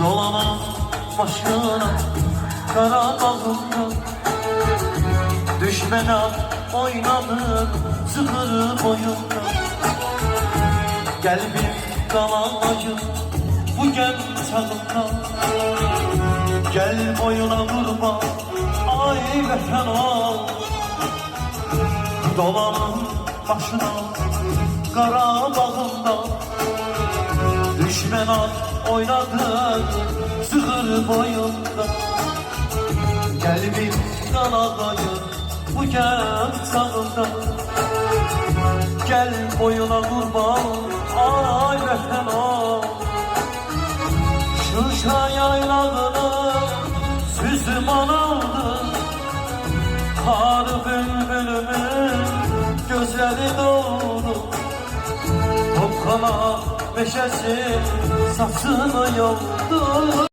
Dolanan başına kara bağımda düşmene oynadın zıhır boyunda. Gel bir kalayım bu genç çağımda, gel boyuna vurma ay vatan ol. Dolanın başına kara bağımda düşmen at oynadın zıhır boyunda. Gel bir kalayım bu genç çağımda, gel boyuna vurma ay vatan ol. Şuşa yaylağını süzman aldı, kar bülbülümün gözleri doldu. Topkala meşesi saçını yoldu.